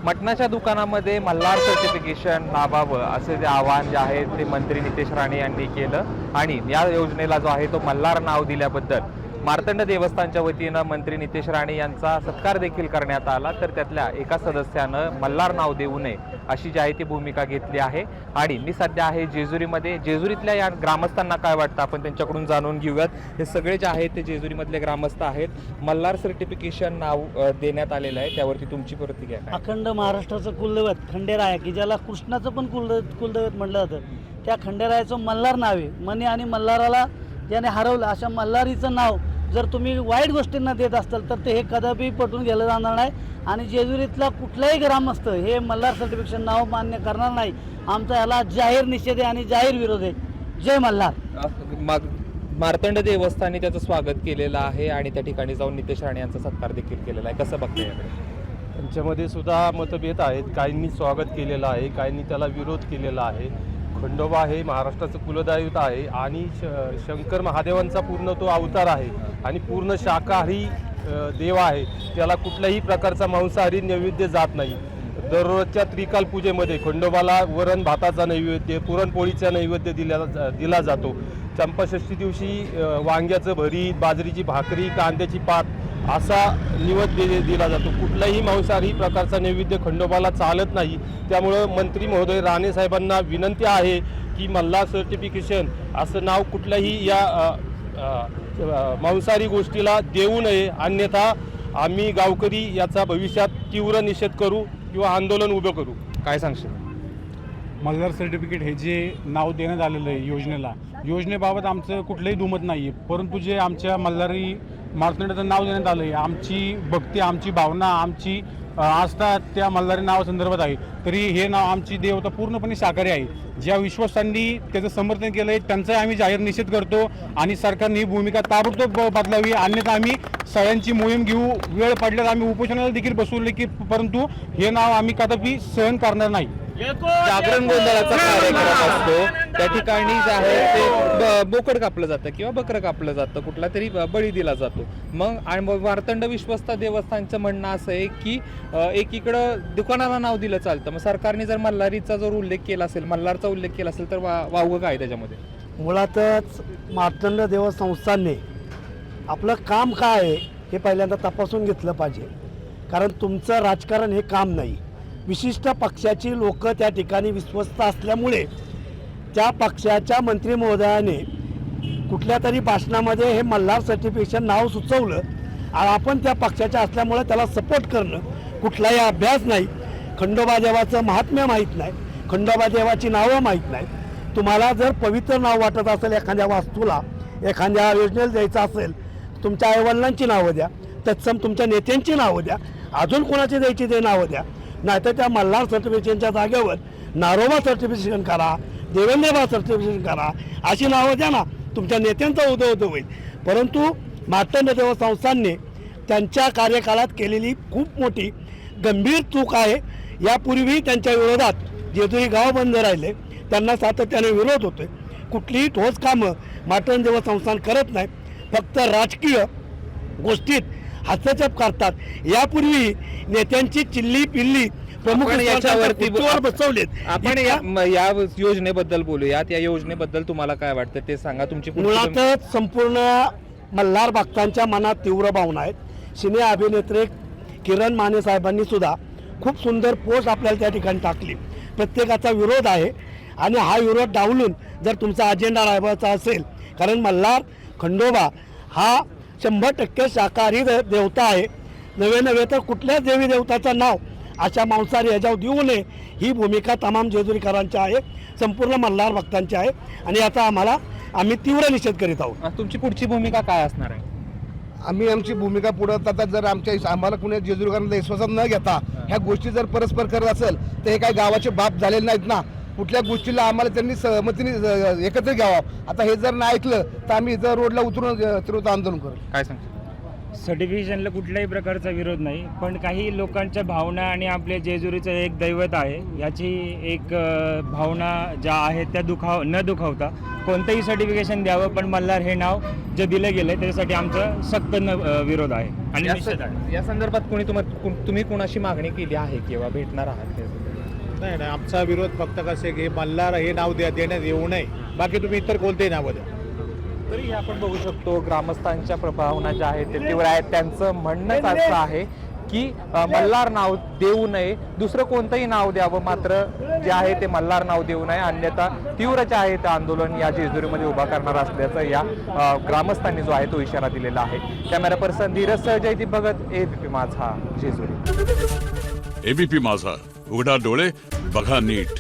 मटणाच्या दुकानामध्ये मल्हार सर्टिफिकेशन लाभावं असे जे आवाहन जे आहे ते मंत्री नितेश राणे यांनी केलं आणि या योजनेला जो आहे तो मल्हार नाव दिल्याबद्दल मार्तंड देवस्थानच्या वतीनं मंत्री नितेश राणे यांचा सत्कार देखील करण्यात आला। तर त्यातल्या एका सदस्यानं मल्हार नाव देऊ नये अशी जी आहे ती भूमिका घेतली आहे आणि मी सध्या आहे जेजुरीमध्ये। जेजुरीतल्या या ग्रामस्थांना काय वाटतं आपण त्यांच्याकडून जाणून घेऊयात। हे सगळे जे आहेत ते जेजुरीमधले ग्रामस्थ आहेत। मल्हार सर्टिफिकेशन नाव देण्यात आलेलं आहे, त्यावरती तुमची प्रतिक्रिया काय? अखंड महाराष्ट्राचं कुलदैवत खंडेराय की ज्याला कृष्णाचं पण कुलदैवत म्हटलं जातं, त्या खंडेरायाचं मल्हार नाव आहे। मनी आणि मल्हाराला ज्याने हरवलं अशा मल्हारीचं नाव जर तुम्ही वाईट गोष्टींना देत असाल तर ते हे कदापि पटवून गेलं जाणार नाही आणि जेजुरीतला कुठलाही ग्रामस्थ हे मल्हार सर्टिफिकेशन नाव मान्य करणार नाही। आमचा याला जाहीर निषेध आहे आणि जाहीर विरोध आहे। जय मल्हार। मार्तंड देवस्थानी त्याचं स्वागत केलेलं आहे आणि त्या ठिकाणी जाऊन नितेश राणे यांचा सत्कार देखील केलेला आहे। कसं बघताय याकडे? त्यांच्यामध्ये सुद्धा मतभेद आहेत। काहींनी स्वागत केलेलं आहे, काहींनी त्याला विरोध केलेला आहे। खंडोबा हे महाराष्ट्राचं कुलदैवत आहे आणि शंकर महादेवांचा पूर्ण तो अवतार आहे आणि पूर्ण शाकाहारी देव आहे। त्याला कुठल्याही प्रकारचा मांसाहारी नैवेद्य जात नाही। दररोजच्या त्रिकाल पूजेमध्ये खंडोबाला वरण भाताचा नैवेद्य, पुरणपोळीचा नैवेद्य दिला जातो। चंपाषष्ठी दिवशी वांग्याचं भरीत, बाजरीची भाकरी, कांद्याची पात असा नैवेद्य दिला जातो। कुठलाही मांसाहारी प्रकारचा नैवेद्य खंडोबाला चालत नाही। त्यामुळं मंत्री महोदय राणे साहेबांना विनंती आहे की मल्हार सर्टिफिकेशन असं नाव कुठल्याही या मांसाहारी गोष्टीला देऊ नये, अन्यथा आम्ही गावकरी याचा भविष्यात तीव्र निषेध करू किंवा आंदोलन उभं करू। काय सांगशील? मल्हार सर्टिफिकेट हे जे नाव देण्यात आलेलं आहे योजनेबाबत आमचं कुठलंही दुमत नाही आहे, परंतु जे आमच्या मल्हारी मार्तंडाचं नाव देण्यात आलं आहे, आमची भक्ती, आमची भावना, आमची आस्था त्या मल्हारी नावासंदर्भात आहे। तरी हे नाव आमची देवता पूर्णपणे शाकाहारी आहे। ज्या विश्वासांनी त्याचं समर्थन केलं आहे त्यांचा आम्ही जाहीर निषेध करतो आणि सरकारने ही भूमिका ताबडतोब बदलावी, अन्यथा आम्ही सगळ्यांची मोहीम घेऊ। वेळ पडल्यास आम्ही उपोषणाला देखील बसवले की परंतु हे नाव आम्ही कदापि सहन करणार नाही। जागरण गोंधळाचा कार्यक्रम असतो त्या ठिकाणी जे आहे ते बोकड कापलं जातं किंवा बकरं कापलं जातं, कुठला तरी बळी दिला जातो। मग मार्तंड विश्वस्त देवस्थानचं म्हणणं असं आहे की एकीकडं दुकानाला नाव दिलं चालतं, मग सरकारने जर मल्हारीचा जर उल्लेख केला असेल, मल्हारचा उल्लेख केला असेल तर वावगं काय त्याच्यामध्ये? मुळातच मार्तंड देवस्थानने आपलं काम काय आहे हे पहिल्यांदा तपासून घेतलं पाहिजे, कारण तुमचं राजकारण हे काम नाही। विशिष्ट पक्षाची लोक त्या ठिकाणी विश्वस्त असल्यामुळे त्या पक्षाच्या मंत्री महोदयाने कुठल्या तरी भाषणामध्ये हे मल्हार सर्टिफिकेशन नाव सुचवलं आणि आपण त्या पक्षाच्या असल्यामुळे त्याला सपोर्ट करणं कुठलाही अभ्यास नाही। खंडोबा देवाचं महात्म्य माहीत नाही, खंडोबा देवाची नावं माहीत नाही। तुम्हाला जर पवित्र नाव वाटत असेल एखाद्या वास्तूला, एखाद्या योजनेला द्यायचं असेल, तुमच्या आईवडिलांची नावं द्या, तत्सम तुमच्या नेत्यांची नावं द्या, अजून कोणाची द्यायची ते नावं द्या। नाहीतर त्या मल्हार सर्टिफिकेशनच्या जागेवर नारोबा सर्टिफिकेशन करा, देवेंद्रबा सर्टिफिकेशन करा, अशी नावं द्या ना, तुमच्या नेत्यांचा उदय होईल। परंतु मार्तंड देवस्थानने त्यांच्या कार्यकाळात केलेली खूप मोठी गंभीर चूक आहे। यापूर्वी त्यांच्या विरोधात जेजुरी गाव बंद राहिले, त्यांना सातत्याने विरोध होतोय। कुठलीही ठोस कामं मार्तंड देवस्थान करत नाही, फक्त राजकीय गोष्टीत हस्तक्षेप करतात। यापूर्वी नेत्यांची चिल्ली पिल्ली प्रमुख याच्यावरती बसवलेत। आपण या योजनेबद्दल बोलूयात। या योजनेबद्दल तुम्हाला काय वाटतं ते सांगा। तुमची मुळातच संपूर्ण मल्हार भक्तांच्या मनात तीव्र भावना आहेत। सिने अभिनेत्री किरण माने साहेबांनी सुद्धा खूप सुंदर पोस्ट आपल्याला त्या ठिकाणी टाकली। प्रत्येकाचा विरोध आहे आणि हा विरोध डावलून जर तुमचा अजेंडा राबवायचा असेल, कारण मल्हार खंडोबा हा 100% शाकाहारी देवता आहे, नवे तर कुठल्याच देवी देवताचं नाव अशा मांसाहारी ह्याच्यावर देऊ नये ही भूमिका तमाम जेजुरीकरांची आहे, संपूर्ण मल्हार भक्तांची आहे आणि याचा आम्ही तीव्र निषेध करीत आहोत। तुमची पुढची भूमिका काय असणार आहे? आम्ही आमची भूमिका पुढे आता जर आम्हाला कुणी जेजुरीकरांना विश्वासात न घेता ह्या गोष्टी जर परस्पर करत असेल तर हे काय गावाचे बाप झालेले नाहीत ना। कुठल्या गोष्टीला आम्हाला त्यांनी सहमतीने एकत्र घ्यावं। आता हे जर नाही ऐकलं तर आम्ही इथं रोडला उतरून आंदोलन करू। काय सांगतो? सर्टिफिकेशनला कुठल्याही प्रकारचा विरोध नाही, पण काही लोकांच्या भावना आणि आपल्या जेजुरीचं एक दैवत आहे याची एक भावना ज्या आहेत त्या न दुखावता कोणतंही सर्टिफिकेशन द्यावं, पण मल्हार हे नाव जे दिलं गेलं आहे त्याच्यासाठी आमचा सक्त विरोध आहे आणि निषेध आहे. या संदर्भात तुम्ही कोणाशी मागणी केली आहे किंवा भेटणार आहात? नाही नाही, आमचा विरोध फक्त कसे की मल्हार हे नाव देण्यात येऊ नये, बाकी तुम्ही इतर कोणतेही नावं द्या. तरी आपण बघू शकतो ग्रामस्थांच्या भावना ज्या आहेत ते तीव्र आहेत. त्यांचं म्हणणंच असं आहे की मल्हार नाव देऊ नये, दुसरं कोणतंही नाव द्यावं, मात्र जे आहे ते मल्हार नाव देऊ नये, अन्यथा तीव्र जे आहे ते आंदोलन या जेजुरीमध्ये उभा करणार असल्याचं या ग्रामस्थांनी जो आहे तो इशारा दिलेला आहे. कॅमेरा पर्सन धीरज सह जयदीप भगत, एबीपी माझा जेजुरी. एबीपी माझा, उघडा डोळे बघा नीट.